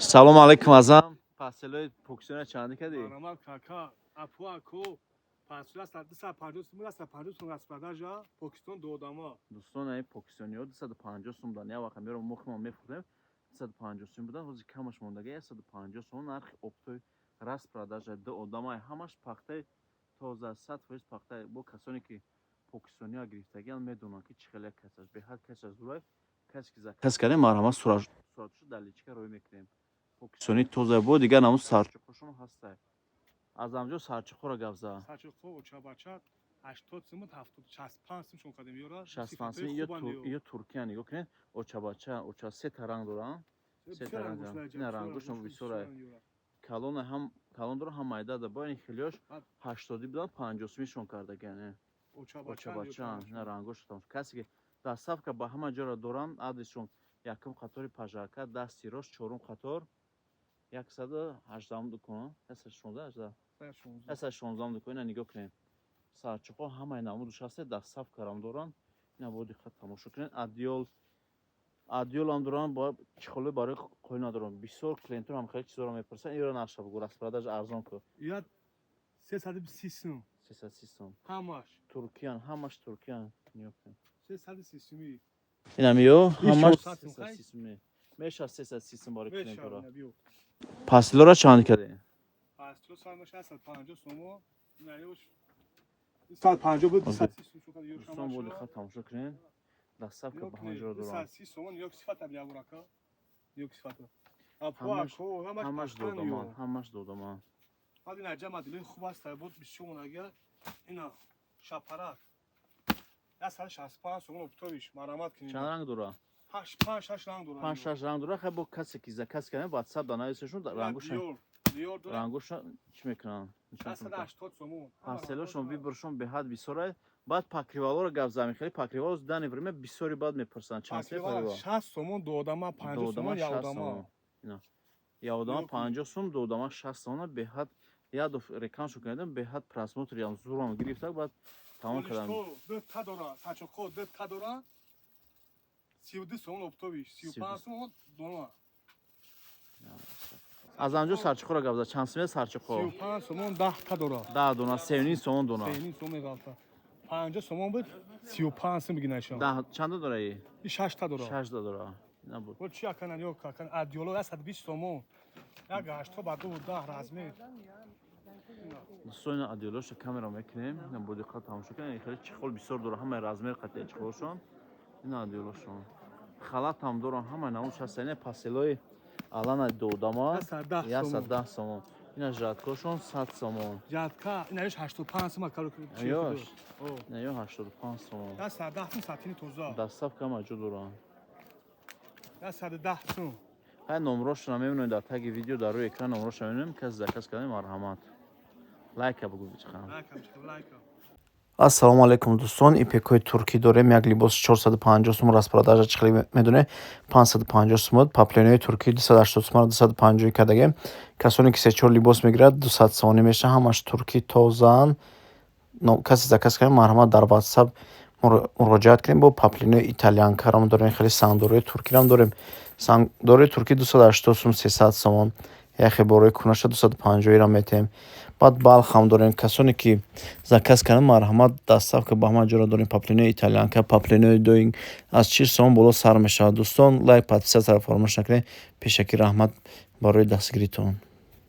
Салом алейкум азам. Паселои покисиона чанди кади? Марамал кака апуако пасула 250 сум 250 сум распродажа Покистон додама. Дӯстон ай покисиониҳо 250 сум дан як вақт меро мухмо мефурдем 250 сум будан ҳозир камаш мондага 150 сум нархи оптои распродажа ду одамай ҳамаш пахтаи тоза 100% пахтаи бо касоне ки покисониҳо гирифтагиан медонанд ки чӣ хеле касаш беҳад касаш зурай касе ки заказ кардем марҳамат суратшо даличка рой мекунем покисони тоза бо дигар намуд сарчуқошон ҳастай аз амҷо сарчуқоро гап зад сарчуқо очабача 80 сум 70 65 сум шон кадем ёра 65 сум ё туркия нигоҳ кунед очабача оча се та ранг доранд се та ранг ин рангошон бисёр калон ҳам калон дора ҳам майда да бо ин хелиёш 80 будан 50 сумишон кардагиане очабача ин рангош касе ки дастсафка ба ҳама ҷора доранд адресшон якум қатори пажака дасти рост чорум қатор 118 дукон 116 дукон ина нигоҳ кунед сарчуқо ҳамаи намудаш ҳаст дастсафкарам доранд ина бо диққат тамошо кунед адёлам доранд бо чихолӣ барои қоина доранд бисёр клиентор ҳам хеле чизоро мепурсанд инро наша бугу распродажа арзон ку я 330 сум 330 сум ҳамаш туркиян ҳамаш туркиян нигоҳ кунед 330 суми инам ё ҳамаш 330 суми меша 330 сум барои клиенторо пастилора чанд кардем пастило сармаш 150 сум наёш 150 буд 230 сум шо кади ёшам сум буд хат тамошо кунед дастсафка ба ҳама ҷо доранд 230 сум ёк сифата биявурака ёк сифата ҳамаш додаман баъд ин аҷама дилои хуб аст буд бисёр монага ина шапарак 165 сум оптовиш марамат кинед чанд ранг дора 5-6 ранг дора 5-6 ранг дора хай бо касе ки заказ кардем ватсап да нависешун рангоша чӣ мекунанд 180 сум пастелошон вибршон беҳад бисёрай баъд покривалоро гап зад мехелӣ покривало дани время бисёри баъд мепурсанд чанд се покривал 60 сум додама 50 сум яодама ина яодама 50 сум додама 60 сум беҳад як доф рекламашо кардем беҳад просмотри ям зурам гирифта баъд тамом кардам дӯта дора сачоқо дӯта дора 32 сум оптовиш 35 сум дона аз анҷо сарчуқоро гап зад чанд сум сарчуқо 35 сум 10 та дора 10 дона 3 сум дона 3 сум мегалта 50 сум буд 35 сум бигинашон 10 чанд дораи 6 та дора 6 дора ина буд бо чи акана ё какан адиоло 120 сум як 8 ба 10 размер соина адиолоша камера мекунем ина бо диққат тамошо кунед хеле чихол бисёр дора ҳамаи размер қатъи чихолшон ина адиолошон халат ҳам дорам ҳамаи намудаш ҳаст ина пастилои алана додама 110 сом ина жаткошон 100 сом жатка ина ёш 85 сом кало ёш ина ё 85 сом 110 сом сатини тоза дастсафка маҷуд дорам 110 сом ҳай номерошона мебинем дар таги видео дар рӯи экран номерошона мебинем касе заказ кардем марҳамат лайка бугӯ бичиқам ассалому алайкум дӯстон ипекои туркӣ дорем як либоси 450 сум распродажа чӣ хеле медоне 550 сум паплёнои туркӣ 280 сум 250 кардагем касоне ки 3-4 либос мегирад 200 сомони меша ҳамаш туркӣ тозаан касе заказ кардем марҳамат дар ватсап муроҷиат кунем бо паплёнои итальянкарам дорем хеле сангдорои туркирам дорем сангдорои туркӣ 280 сум 300 сомон яхе борои кунаша 250 рам метем баъд балхам дорем касоне ки заказ кардем марҳамат дастсафка ба ҳама ҷора дорем паплёнои итальянка паплёнои доинг аз 40 сом боло сар мешавад дӯстон лайк подписатсияро фаромӯш накунед пешакӣ раҳмат барои дастгиритон